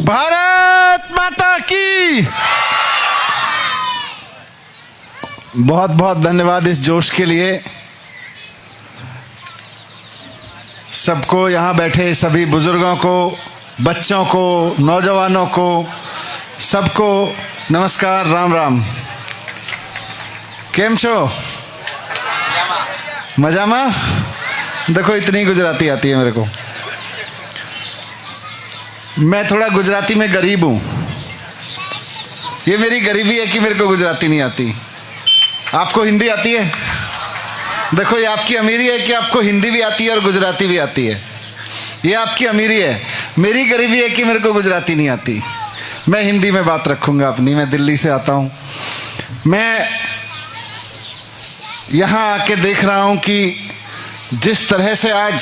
भारत माता की बहुत बहुत धन्यवाद इस जोश के लिए। सबको, यहाँ बैठे सभी बुजुर्गों को, बच्चों को, नौजवानों को, सबको नमस्कार, राम राम। केम छो? मजामा? देखो इतनी गुजराती आती है मेरे को। मैं थोड़ा गुजराती में गरीब हूं। ये मेरी गरीबी है कि मेरे को गुजराती नहीं आती। आपको हिंदी आती है? देखो ये आपकी अमीरी है कि आपको हिंदी भी आती है और गुजराती भी आती है। ये आपकी अमीरी है। मेरी गरीबी है कि मेरे को गुजराती नहीं आती। मैं हिंदी में बात रखूंगा अपनी। मैं दिल्ली से आता हूं। मैं यहां आके देख रहा हूं कि जिस तरह से आज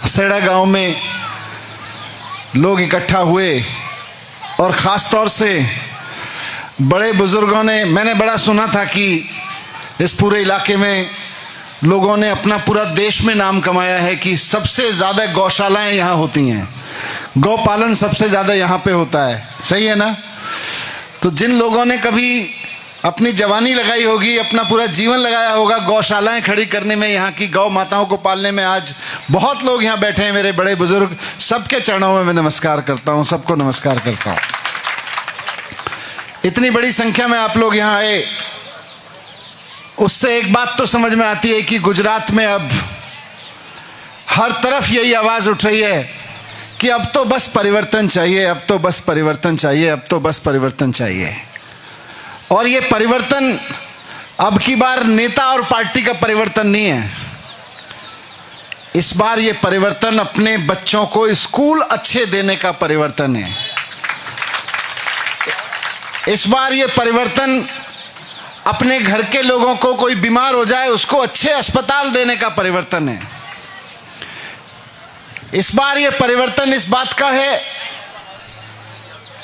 सेड़ा गांव में लोग इकट्ठा हुए और ख़ास तौर से बड़े बुजुर्गों ने, मैंने बड़ा सुना था कि इस पूरे इलाके में लोगों ने अपना पूरा देश में नाम कमाया है कि सबसे ज़्यादा गौशालाएं यहाँ होती हैं, गौ पालन सबसे ज़्यादा यहाँ पे होता है। सही है ना? तो जिन लोगों ने कभी अपनी जवानी लगाई होगी, अपना पूरा जीवन लगाया होगा गौशालाएं खड़ी करने में, यहाँ की गौ माताओं को पालने में, आज बहुत लोग यहाँ बैठे हैं, मेरे बड़े बुजुर्ग, सबके चरणों में मैं नमस्कार करता हूँ, सबको नमस्कार करता हूँ। इतनी बड़ी संख्या में आप लोग यहाँ आए, उससे एक बात तो समझ में आती है कि गुजरात में अब हर तरफ यही आवाज उठ रही है कि अब तो बस परिवर्तन चाहिए, अब तो बस परिवर्तन चाहिए, अब तो बस परिवर्तन चाहिए। और ये परिवर्तन अब की बार नेता और पार्टी का परिवर्तन नहीं है। इस बार ये परिवर्तन अपने बच्चों को स्कूल अच्छे देने का परिवर्तन है। इस बार ये परिवर्तन अपने घर के लोगों को, कोई बीमार हो जाए उसको अच्छे अस्पताल देने का परिवर्तन है। इस बार ये परिवर्तन इस बात का है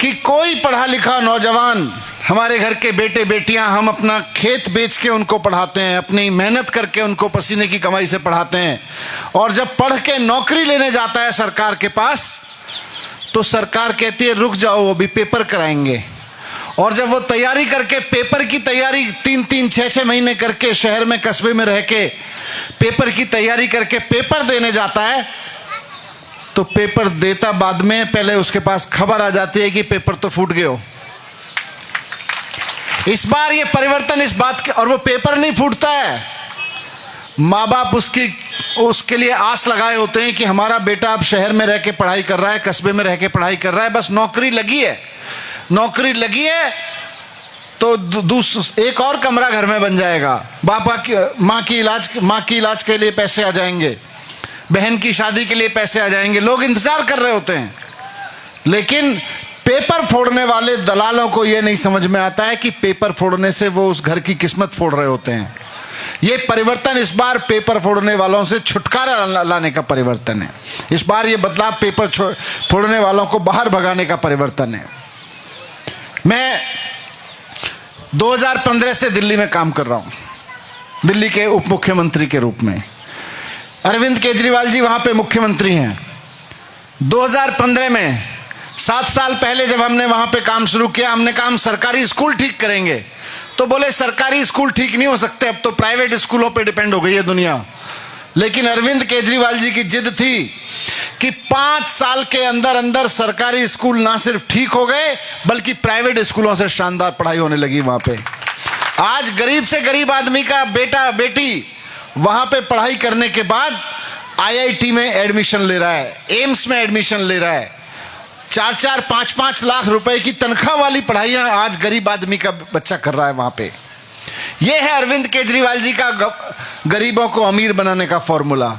कि कोई पढ़ा लिखा नौजवान, हमारे घर के बेटे बेटियां, हम अपना खेत बेच के उनको पढ़ाते हैं, अपनी मेहनत करके उनको पसीने की कमाई से पढ़ाते हैं, और जब पढ़ के नौकरी लेने जाता है सरकार के पास तो सरकार कहती है रुक जाओ अभी पेपर कराएंगे। और जब वो तैयारी करके, पेपर की तैयारी 3-3, 6-6 महीने करके शहर में कस्बे में रह के पेपर की तैयारी करके पेपर देने जाता है, तो पेपर देता बाद में, पहले उसके पास खबर आ जाती है कि पेपर तो फूट गए हो। इस बार ये परिवर्तन इस बात के, और वो पेपर नहीं फूटता है, माँ बाप उसके लिए आस लगाए होते हैं कि हमारा बेटा अब शहर में रह के पढ़ाई कर रहा है, कस्बे में रह के पढ़ाई कर रहा है, बस नौकरी लगी है, नौकरी लगी है तो एक और कमरा घर में बन जाएगा, माँ की इलाज के लिए पैसे आ जाएंगे, बहन की शादी के लिए पैसे आ जाएंगे। लोग इंतजार कर रहे होते हैं, लेकिन पेपर फोड़ने वाले दलालों को यह नहीं समझ में आता है कि पेपर फोड़ने से वो उस घर की किस्मत फोड़ रहे होते हैं। ये परिवर्तन इस बार पेपर फोड़ने वालों से छुटकारा लाने का परिवर्तन है। इस बार ये बदलाव पेपर फोड़ने वालों को बाहर भगाने का परिवर्तन है। मैं 2015 से दिल्ली में काम कर रहा हूं, दिल्ली के उप मुख्यमंत्री के रूप में। अरविंद केजरीवाल जी वहां पे मुख्यमंत्री हैं। 2015 में 7 साल पहले जब हमने वहां पे काम शुरू किया, हमने कहा हम सरकारी स्कूल ठीक करेंगे, तो बोले सरकारी स्कूल ठीक नहीं हो सकते, अब तो प्राइवेट स्कूलों पे डिपेंड हो गई है दुनिया। लेकिन अरविंद केजरीवाल जी की जिद थी कि 5 साल के अंदर अंदर सरकारी स्कूल ना सिर्फ ठीक हो गए बल्कि प्राइवेट स्कूलों से शानदार पढ़ाई होने लगी वहां पे। आज गरीब से गरीब आदमी का बेटा बेटी वहां पे पढ़ाई करने के बाद IIT में एडमिशन ले रहा है, एम्स में एडमिशन ले रहा है। 4-4, 5-5 लाख रुपए की तनख्वाह वाली पढ़ाइयां आज गरीब आदमी का बच्चा कर रहा है वहां पे। यह है अरविंद केजरीवाल जी का गरीबों को अमीर बनाने का फॉर्मूला।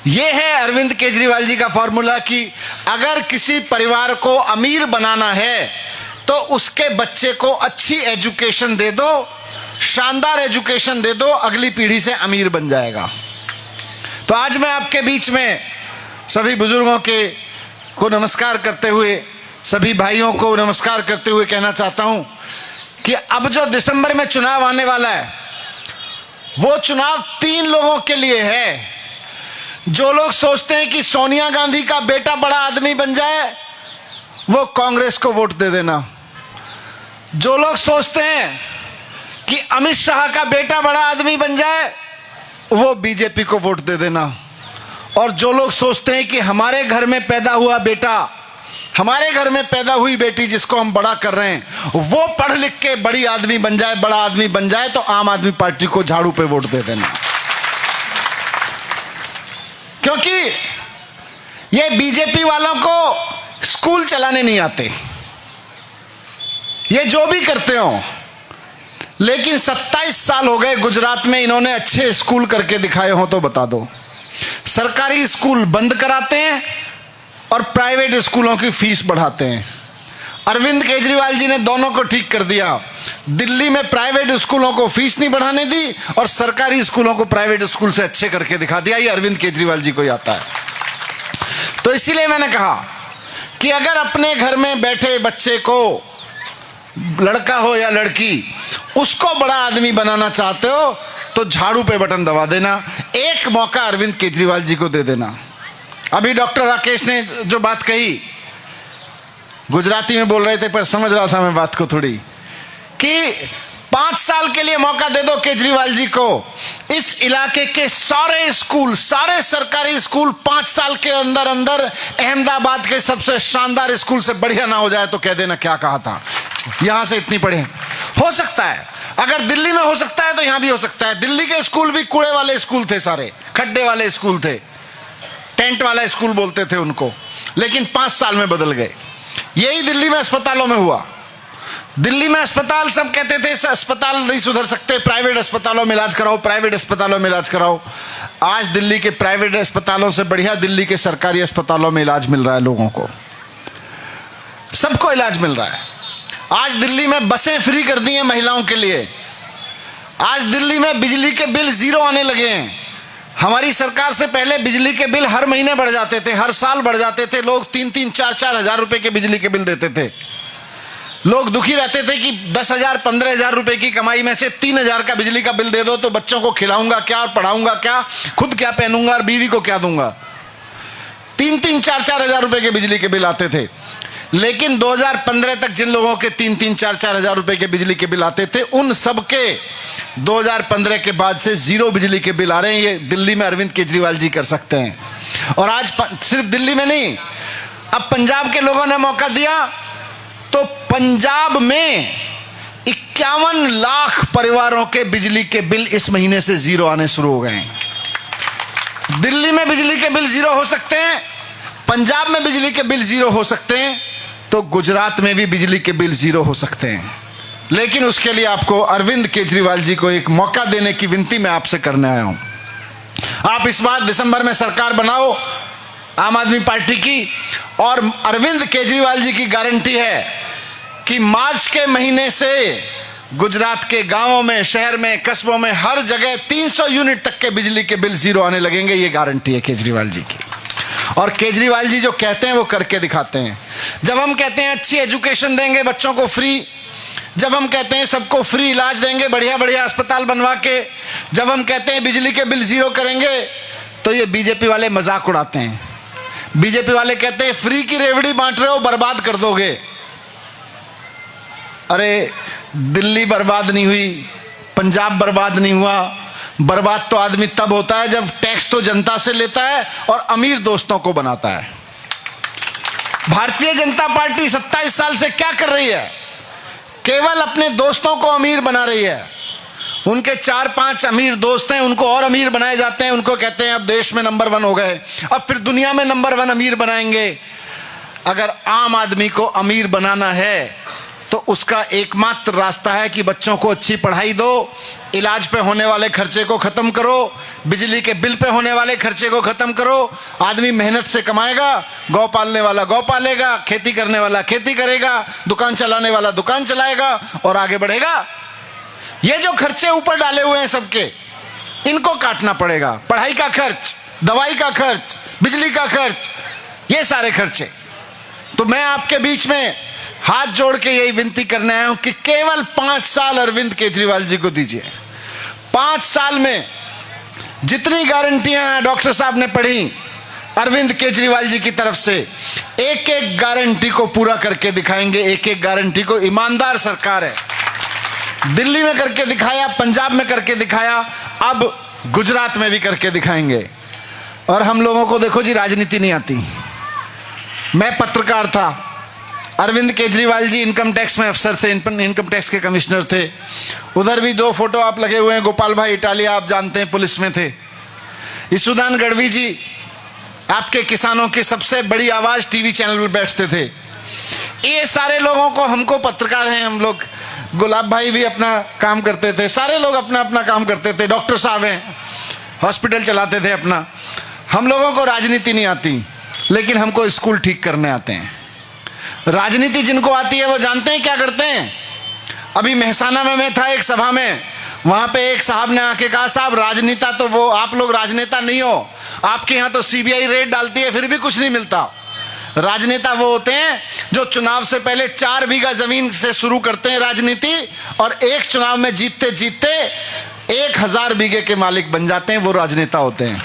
यह है अरविंद केजरीवाल जी का फॉर्मूला कि अगर किसी परिवार को अमीर बनाना है तो उसके बच्चे को अच्छी एजुकेशन दे दो, शानदार एजुकेशन दे दो, अगली पीढ़ी से अमीर बन जाएगा। तो आज मैं आपके बीच में सभी बुजुर्गों को नमस्कार करते हुए, सभी भाइयों को नमस्कार करते हुए कहना चाहता हूं कि अब जो दिसंबर में चुनाव आने वाला है वो चुनाव 3 लोगों के लिए है। जो लोग सोचते हैं कि सोनिया गांधी का बेटा बड़ा आदमी बन जाए वो कांग्रेस को वोट दे देना। जो लोग सोचते हैं कि अमित शाह का बेटा बड़ा आदमी बन जाए, वो बीजेपी को वोट दे देना। और जो लोग सोचते हैं कि हमारे घर में पैदा हुआ बेटा, हमारे घर में पैदा हुई बेटी जिसको हम बड़ा कर रहे हैं, वो पढ़ लिख के बड़ी आदमी बन जाए, बड़ा आदमी बन जाए, तो आम आदमी पार्टी को झाड़ू पे वोट दे देना। क्योंकि ये बीजेपी वालों को स्कूल चलाने नहीं आते, ये जो भी करते हो, लेकिन 27 साल हो गए गुजरात में इन्होंने अच्छे स्कूल करके दिखाए हो तो बता दो। सरकारी स्कूल बंद कराते हैं और प्राइवेट स्कूलों की फीस बढ़ाते हैं। अरविंद केजरीवाल जी ने दोनों को ठीक कर दिया। दिल्ली में प्राइवेट स्कूलों को फीस नहीं बढ़ाने दी और सरकारी स्कूलों को प्राइवेट स्कूल से अच्छे करके दिखा दिया। ये अरविंद केजरीवाल जी को ही आता है। तो इसीलिए मैंने कहा कि अगर अपने घर में बैठे बच्चे को, लड़का हो या लड़की, उसको बड़ा आदमी बनाना चाहते हो तो झाड़ू पे बटन दबा देना। एक मौका अरविंद केजरीवाल जी को दे देना। अभी डॉक्टर राकेश ने जो बात कही, गुजराती में बोल रहे थे पर समझ रहा था मैं बात को थोड़ी, कि 5 साल के लिए मौका दे दो केजरीवाल जी को। इस इलाके के सारे स्कूल, सारे सरकारी स्कूल 5 साल के अंदर अंदर अहमदाबाद के सबसे शानदार स्कूल से बढ़िया ना हो जाए तो कह देना क्या कहा था। यहां से इतनी पढ़े हो सकता है, अगर दिल्ली में हो सकता है तो यहां भी हो सकता है। दिल्ली के स्कूल भी कूड़े वाले स्कूल थे, सारे खड्डे वाले स्कूल थे, टेंट वाला स्कूल बोलते थे उनको, लेकिन 5 साल में बदल गए। यही दिल्ली में अस्पतालों में हुआ। दिल्ली में अस्पताल, सब कहते थे अस्पताल नहीं सुधर सकते, प्राइवेट अस्पतालों में इलाज कराओ, प्राइवेट अस्पतालों में इलाज कराओ। आज दिल्ली के प्राइवेट अस्पतालों से बढ़िया दिल्ली के सरकारी अस्पतालों में इलाज मिल रहा है। लोगों को, सबको इलाज मिल रहा है। आज दिल्ली में बसें फ्री कर दी हैं महिलाओं के लिए। आज दिल्ली में बिजली के बिल 0 आने लगे हैं। हमारी सरकार से पहले बिजली के बिल हर महीने बढ़ जाते थे, हर साल बढ़ जाते थे। लोग 3-3, 4-4 हजार रुपए के बिजली के बिल देते थे। लोग दुखी रहते थे कि 10,000, 15,000 रुपए की कमाई में से 3,000 का बिजली का बिल दे दो तो बच्चों को खिलाऊंगा क्या और पढ़ाऊंगा क्या, खुद क्या पहनूंगा और बीवी को क्या दूंगा। 3-3, 4-4 हजार रुपए के बिजली के बिल आते थे। लेकिन 2015 तक जिन लोगों के 3-3, 4-4 हजार रुपए के बिजली के बिल आते थे, उन सबके 2015 के बाद से 0 बिजली के बिल आ रहे हैं। ये दिल्ली में अरविंद केजरीवाल जी कर सकते हैं। और आज सिर्फ दिल्ली में नहीं, अब पंजाब के लोगों ने मौका दिया तो पंजाब में 51 लाख परिवारों के बिजली के बिल इस महीने से 0 आने शुरू हो गए हैं। दिल्ली में बिजली के बिल 0 हो सकते हैं, पंजाब में बिजली के बिल 0 हो सकते हैं, तो गुजरात में भी बिजली के बिल 0 हो सकते हैं। लेकिन उसके लिए आपको अरविंद केजरीवाल जी को एक मौका देने की विनती मैं आपसे करने आया हूं। आप इस बार दिसंबर में सरकार बनाओ आम आदमी पार्टी की, और अरविंद केजरीवाल जी की गारंटी है कि मार्च के महीने से गुजरात के गांवों में, शहर में, कस्बों में हर जगह 300 यूनिट तक के बिजली के बिल 0 आने लगेंगे। ये गारंटी है केजरीवाल जी की। और केजरीवाल जी जो कहते हैं वो करके दिखाते हैं। जब हम कहते हैं अच्छी एजुकेशन देंगे बच्चों को फ्री, जब हम कहते हैं सबको फ्री इलाज देंगे बढ़िया बढ़िया अस्पताल बनवा के, जब हम कहते हैं बिजली के बिल 0 करेंगे, तो ये बीजेपी वाले मजाक उड़ाते हैं। बीजेपी वाले कहते हैं फ्री की रेवड़ी बांट रहे हो, बर्बाद कर दोगे। अरे दिल्ली बर्बाद नहीं हुई, पंजाब बर्बाद नहीं हुआ। बर्बाद तो आदमी तब होता है जब टैक्स तो जनता से लेता है और अमीर दोस्तों को बनाता है। भारतीय जनता पार्टी 27 साल से क्या कर रही है? केवल अपने दोस्तों को अमीर बना रही है। उनके 4-5 अमीर दोस्त हैं, उनको और अमीर बनाए जाते हैं। उनको कहते हैं अब देश में नंबर 1 हो गए, अब फिर दुनिया में नंबर 1 अमीर बनाएंगे। अगर आम आदमी को अमीर बनाना है तो उसका एकमात्र रास्ता है कि बच्चों को अच्छी पढ़ाई दो, इलाज पे होने वाले खर्चे को खत्म करो, बिजली के बिल पे होने वाले खर्चे को खत्म करो। आदमी मेहनत से कमाएगा, गौ पालने वाला गौ पालेगा, खेती करने वाला खेती करेगा, दुकान चलाने वाला दुकान चलाएगा और आगे बढ़ेगा। ये जो खर्चे ऊपर डाले हुए हैं सबके, इनको काटना पड़ेगा। पढ़ाई का खर्च, दवाई का खर्च, बिजली का खर्च, ये सारे खर्चे। तो मैं आपके बीच में हाथ जोड़ के यही विनती करने आया हूं कि केवल 5 साल अरविंद केजरीवाल जी को दीजिए। 5 साल में जितनी गारंटियां डॉक्टर साहब ने पढ़ी, अरविंद केजरीवाल जी की तरफ से एक एक गारंटी को पूरा करके दिखाएंगे, एक एक गारंटी को। ईमानदार सरकार है। दिल्ली में करके दिखाया, पंजाब में करके दिखाया, अब गुजरात में भी करके दिखाएंगे। और हम लोगों को देखो जी, राजनीति नहीं आती। मैं पत्रकार था, अरविंद केजरीवाल जी इनकम टैक्स में अफसर थे, इनकम टैक्स के कमिश्नर थे। उधर भी 2 फोटो आप लगे हुए हैं, गोपाल भाई इटालिया आप जानते हैं, पुलिस में थे। ईसुदान गढ़वी जी आपके किसानों की सबसे बड़ी आवाज, टीवी चैनल पर बैठते थे। ये सारे लोगों को, हमको पत्रकार हैं हम लोग, गुलाब भाई भी अपना काम करते थे, सारे लोग अपना अपना काम करते थे, डॉक्टर साहब हैं, हॉस्पिटल चलाते थे अपना। हम लोगों को राजनीति नहीं आती, लेकिन हमको स्कूल ठीक करने आते हैं। राजनीति जिनको आती है वो जानते हैं क्या करते हैं। अभी मेहसाना में मैं था एक सभा में, वहां पे एक साहब ने आके कहा, साहब राजनेता तो वो, आप लोग राजनेता नहीं हो, आपके यहां तो सीबीआई रेड डालती है फिर भी कुछ नहीं मिलता। राजनेता वो होते हैं जो चुनाव से पहले 4 बीघा जमीन से शुरू करते हैं राजनीति, और एक चुनाव में जीतते जीतते 1000 बीघे के मालिक बन जाते हैं, वो राजनेता होते हैं।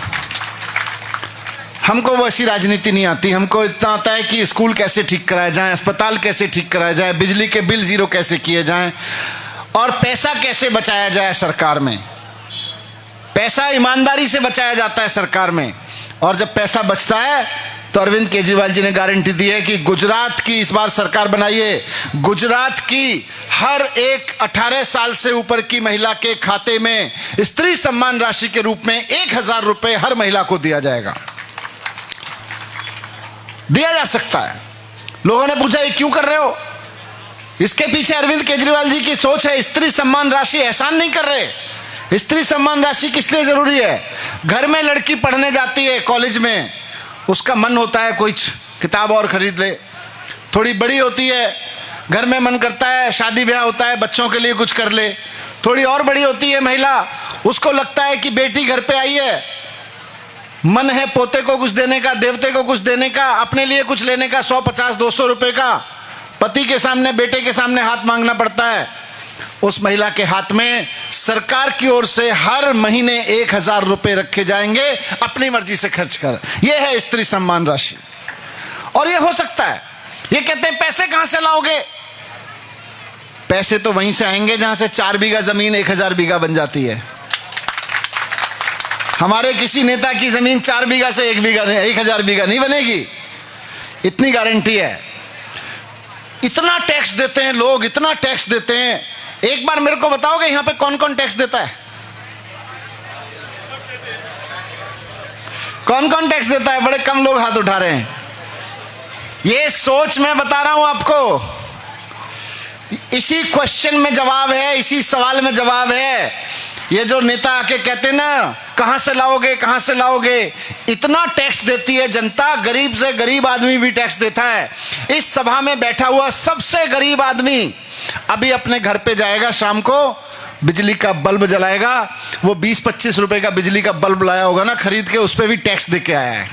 हमको वैसी राजनीति नहीं आती। हमको इतना आता है कि स्कूल कैसे ठीक कराए जाएं, अस्पताल कैसे ठीक कराए जाएं, बिजली के बिल 0 कैसे किए जाएं, और पैसा कैसे बचाया जाए सरकार में। पैसा ईमानदारी से बचाया जाता है सरकार में। और जब पैसा बचता है तो अरविंद केजरीवाल जी ने गारंटी दी है कि गुजरात की इस बार सरकार बनाइए, गुजरात की हर एक 18 साल से ऊपर की महिला के खाते में स्त्री सम्मान राशि के रूप में 1000 रुपए हर महिला को दिया जाएगा, दिया जा सकता है। लोगों ने पूछा ये क्यों कर रहे हो? इसके पीछे अरविंद केजरीवाल जी की सोच है। स्त्री सम्मान राशि एहसान नहीं कर रहे। स्त्री सम्मान राशि किस लिए जरूरी है? घर में लड़की पढ़ने जाती है कॉलेज में, उसका मन होता है कुछ किताब और खरीद ले, थोड़ी बड़ी होती है, घर में मन करता है, शादी ब्याह होता है, बच्चों के लिए कुछ कर ले। थोड़ी और बड़ी होती है महिला, उसको लगता है कि बेटी घर पे आई है, मन है पोते को कुछ देने का, देवते को कुछ देने का, अपने लिए कुछ लेने का, 150-200 रुपए का पति के सामने, बेटे के सामने हाथ मांगना पड़ता है। उस महिला के हाथ में सरकार की ओर से हर महीने 1000 रुपए रखे जाएंगे, अपनी मर्जी से खर्च कर। यह है स्त्री सम्मान राशि। और यह हो सकता है। ये कहते हैं पैसे कहां से लाओगे? पैसे तो वहीं से आएंगे जहां से 4 बीघा जमीन 1000 बीघा बन जाती है। हमारे किसी नेता की जमीन 4 बीघा से 1000 बीघा नहीं बनेगी, इतनी गारंटी है। इतना टैक्स देते हैं लोग, इतना टैक्स देते हैं। एक बार मेरे को बताओगे यहां पे कौन कौन टैक्स देता है? कौन कौन टैक्स देता है? बड़े कम लोग हाथ उठा रहे हैं। ये सोच मैं बता रहा हूं आपको, इसी क्वेश्चन में जवाब है, इसी सवाल में जवाब है। ये जो नेता आके कहते हैं ना, कहां से लाओगे, कहां से लाओगे, इतना टैक्स देती है जनता, गरीब से गरीब आदमी भी टैक्स देता है। इस सभा में बैठा हुआ सबसे गरीब आदमी अभी अपने घर पे जाएगा, शाम को बिजली का बल्ब जलाएगा, वो 20-25 रुपए का बिजली का बल्ब लाया होगा ना खरीद के, उस पे भी टैक्स दे के आया है।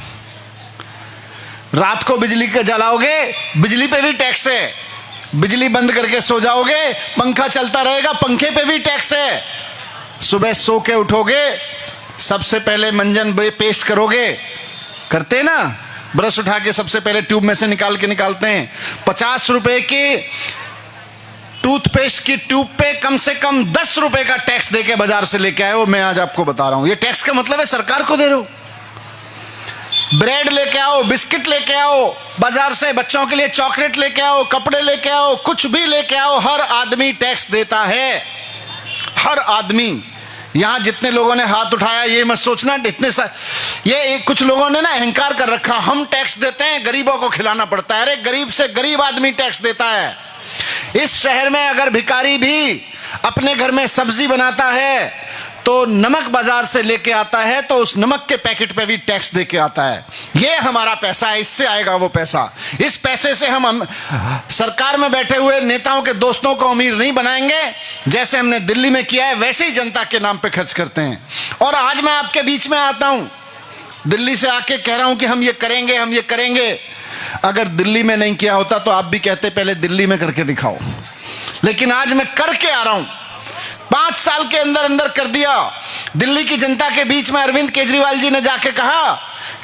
रात को बिजली का जलाओगे, बिजली पे भी टैक्स है। बिजली बंद करके सो जाओगे, पंखा चलता रहेगा, पंखे पे भी टैक्स है। सुबह सो के उठोगे, सबसे पहले मंजन पेस्ट करोगे, करते हैं ना, ब्रश उठा के सबसे पहले ट्यूब में से निकाल के निकालते हैं। 50 रुपए की टूथपेस्ट की ट्यूब पे कम से कम 10 रुपए का टैक्स देके बाजार से लेके आए हो। मैं आज आपको बता रहा हूं, ये टैक्स का मतलब है सरकार को दे रहे हो। ब्रेड लेके आओ, बिस्किट लेके आओ, बाजार से बच्चों के लिए चॉकलेट लेके आओ, कपड़े लेके आओ, कुछ भी लेके आओ, हर आदमी टैक्स देता है, हर आदमी। यहां जितने लोगों ने हाथ उठाया, ये मत सोचना ये कुछ लोगों ने ना अहंकार कर रखा, हम टैक्स देते हैं, गरीबों को खिलाना पड़ता है। अरे गरीब से गरीब आदमी टैक्स देता है। इस शहर में अगर भिखारी भी अपने घर में सब्जी बनाता है तो नमक बाजार से लेके आता है, तो उस नमक के पैकेट पे भी टैक्स देके आता है। ये हमारा पैसा है, इससे आएगा वो पैसा। इस पैसे से हम सरकार में बैठे हुए नेताओं के दोस्तों को अमीर नहीं बनाएंगे। जैसे हमने दिल्ली में किया है, वैसे ही जनता के नाम पे खर्च करते हैं। और आज मैं आपके बीच में आता हूं, दिल्ली से आके कह रहा हूं कि हम ये करेंगे, हम ये करेंगे। अगर दिल्ली में नहीं किया होता तो आप भी कहते पहले दिल्ली में करके दिखाओ। लेकिन आज मैं करके आ रहा हूं, 5 साल के अंदर अंदर कर दिया। दिल्ली की जनता के बीच में अरविंद केजरीवाल जी ने जाके कहा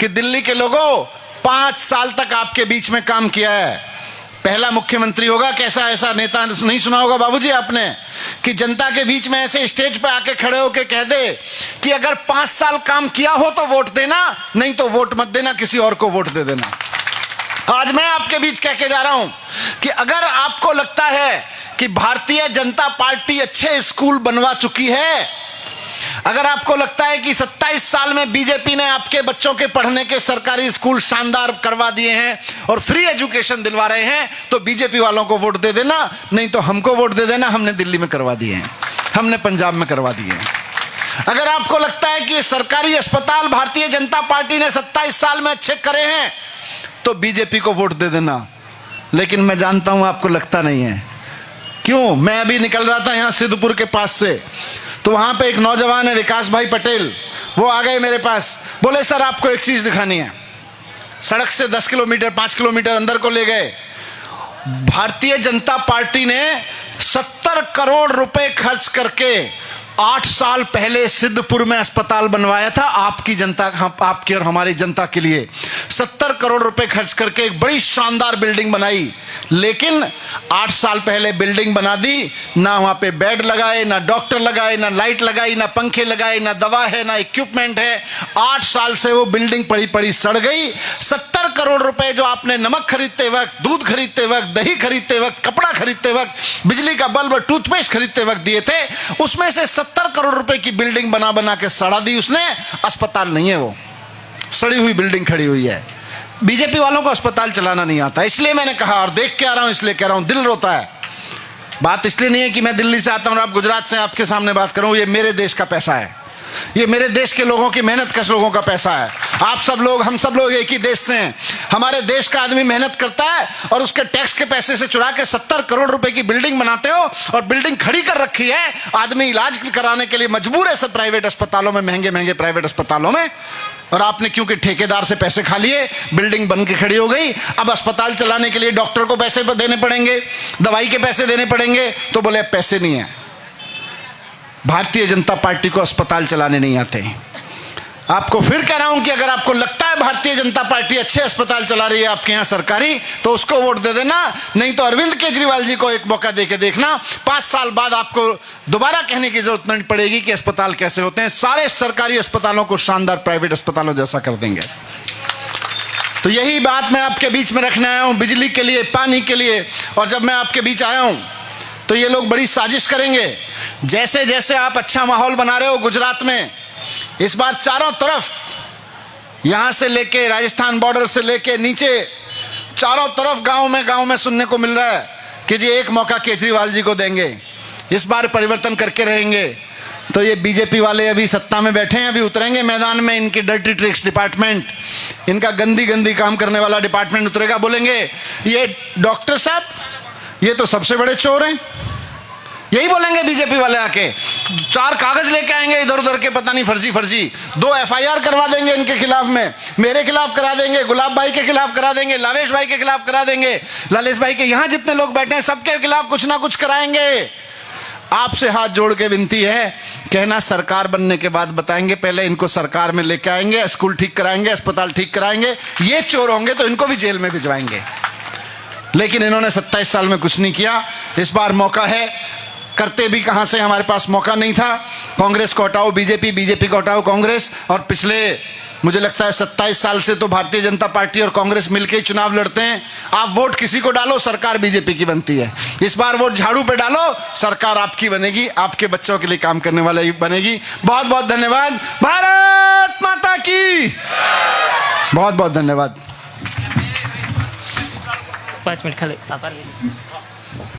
कि दिल्ली के लोगों 5 साल तक आपके बीच में काम किया है, पहला मुख्यमंत्री होगा। कैसा ऐसा नेता नहीं सुना होगा बाबूजी आपने, कि जनता के बीच में ऐसे स्टेज पे आके खड़े होके कह दे कि अगर 5 साल काम किया हो तो वोट देना, नहीं तो वोट मत देना, किसी और को वोट दे देना। आज मैं आपके बीच कह के जा रहा हूं कि अगर आपको लगता है कि भारतीय जनता पार्टी अच्छे स्कूल बनवा चुकी है, अगर आपको लगता है कि 27 साल में बीजेपी ने आपके बच्चों के पढ़ने के सरकारी स्कूल शानदार करवा दिए हैं और फ्री एजुकेशन दिलवा रहे हैं, तो बीजेपी वालों को वोट दे देना, नहीं तो हमको वोट दे देना। हमने दिल्ली में करवा दिए हैं, हमने पंजाब में करवा दिए हैं। अगर आपको लगता है कि सरकारी अस्पताल भारतीय जनता पार्टी ने 27 साल में अच्छे करे हैं, तो बीजेपी को वोट दे देना। लेकिन मैं जानता हूं आपको लगता नहीं है। क्यों? मैं अभी निकल रहा था यहां सिद्धपुर के पास से, तो वहां पे एक नौजवान है विकास भाई पटेल, वो आ गए मेरे पास, बोले सर आपको एक चीज दिखानी है। सड़क से 10 किलोमीटर 5 किलोमीटर अंदर को ले गए। भारतीय जनता पार्टी ने 70 करोड़ रुपए खर्च करके 8 साल पहले सिद्धपुर में अस्पताल बनवाया था, आपकी जनता, आपकी और हमारी जनता के लिए 70 करोड़ रुपए खर्च करके एक बड़ी शानदार बिल्डिंग बनाई। लेकिन 8 साल पहले बिल्डिंग बना दी, ना वहां पे बेड लगाए, ना डॉक्टर लगाए, ना लाइट लगाई, ना पंखे लगाए, ना दवा है, ना इक्विपमेंट है। 8 साल से वो बिल्डिंग पड़ी पड़ी सड़ गई। 70 करोड़ रुपए जो आपने नमक खरीदते वक्त, दूध खरीदते वक्त, दही खरीदते वक्त, कपड़ा खरीदते वक्त, बिजली का बल्ब और टूथपेस्ट खरीदते वक्त दिए थे, उसमें से 70 करोड़ रुपए की बिल्डिंग बना बना के सड़ा दी उसने। अस्पताल नहीं है, वो सड़ी हुई बिल्डिंग खड़ी हुई है। बीजेपी वालों को अस्पताल चलाना नहीं आता, इसलिए मैंने कहा, और देख के आ रहा हूं इसलिए कह रहा हूं, दिल रोता है। बात इसलिए नहीं है कि मैं दिल्ली से आता हूं और आप गुजरात से आपके सामने बात करूं, ये मेरे देश का पैसा है, ये मेरे देश के लोगों की मेहनत कश लोगों का पैसा है। आप सब लोग, हम सब लोग एक ही देश से हैं। हमारे देश का आदमी मेहनत करता है और उसके टैक्स के पैसे से चुरा के 70 करोड़ रुपए की बिल्डिंग बनाते हो, और बिल्डिंग खड़ी कर रखी है। आदमी इलाज कराने के लिए मजबूर है सब प्राइवेट अस्पतालों में, महंगे महंगे प्राइवेट अस्पतालों में, और आपने क्योंकि ठेकेदार से पैसे खा लिए, बिल्डिंग बन के खड़ी हो गई। अब अस्पताल चलाने के लिए डॉक्टर को पैसे देने पड़ेंगे, दवाई के पैसे देने पड़ेंगे, तो बोले अब पैसे नहीं है। भारतीय जनता पार्टी को अस्पताल चलाने नहीं आते। आपको फिर कह रहा हूं कि अगर आपको लगता है भारतीय जनता पार्टी अच्छे अस्पताल चला रही है आपके यहां सरकारी, तो उसको वोट दे देना, नहीं तो अरविंद केजरीवाल जी को एक मौका देके देखना। 5 साल बाद आपको दोबारा कहने की जरूरत नहीं पड़ेगी कि अस्पताल कैसे होते हैं। सारे सरकारी अस्पतालों को शानदार प्राइवेट अस्पतालों जैसा कर देंगे। तो यही बात मैं आपके बीच में रखने आया हूं, बिजली के लिए, पानी के लिए। और जब मैं आपके बीच आया हूं तो ये लोग बड़ी साजिश करेंगे। जैसे जैसे आप अच्छा माहौल बना रहे हो गुजरात में, इस बार चारों तरफ, यहां से लेके राजस्थान बॉर्डर से लेके नीचे, चारों तरफ गांव में सुनने को मिल रहा है कि जी एक मौका केजरीवाल जी को देंगे, इस बार परिवर्तन करके रहेंगे। तो ये बीजेपी वाले अभी सत्ता में बैठे हैं, अभी उतरेंगे मैदान में। इनकी डर्टी ट्रिक्स डिपार्टमेंट, इनका गंदी गंदी काम करने वाला डिपार्टमेंट उतरेगा, बोलेंगे ये डॉक्टर साहब ये तो सबसे बड़े चोर हैं। यही बोलेंगे बीजेपी वाले आके, 4 कागज लेके आएंगे इधर उधर के, पता नहीं फर्जी 2 FIR करवा देंगे इनके खिलाफ में, मेरे खिलाफ करा देंगे, गुलाब भाई के खिलाफ करा देंगे, लावेश भाई के खिलाफ करा देंगे, लालेश भाई के, यहां जितने लोग बैठे हैं सबके खिलाफ कुछ ना कुछ कराएंगे। आपसे हाथ जोड़ के विनती है, कहना सरकार बनने के बाद बताएंगे, पहले इनको सरकार में लेके आएंगे, स्कूल ठीक कराएंगे, अस्पताल ठीक कराएंगे। ये चोर होंगे तो इनको भी जेल में भिजवाएंगे। लेकिन इन्होंने 27 साल में कुछ नहीं किया। इस बार मौका है, करते भी कहां से, हमारे पास मौका नहीं था। कांग्रेस को हटाओ बीजेपी, बीजेपी को हटाओ कांग्रेस, और पिछले मुझे लगता है 27 साल से तो भारतीय जनता पार्टी और कांग्रेस मिलकर ही चुनाव लड़ते हैं। आप वोट किसी को डालो, सरकार बीजेपी की बनती है। इस बार वोट झाड़ू पे डालो, सरकार आपकी बनेगी, आपके बच्चों के लिए काम करने वाली बनेगी। बहुत बहुत धन्यवाद। भारत माता की बहुत बहुत धन्यवाद। 5 मिनट खाली आभार।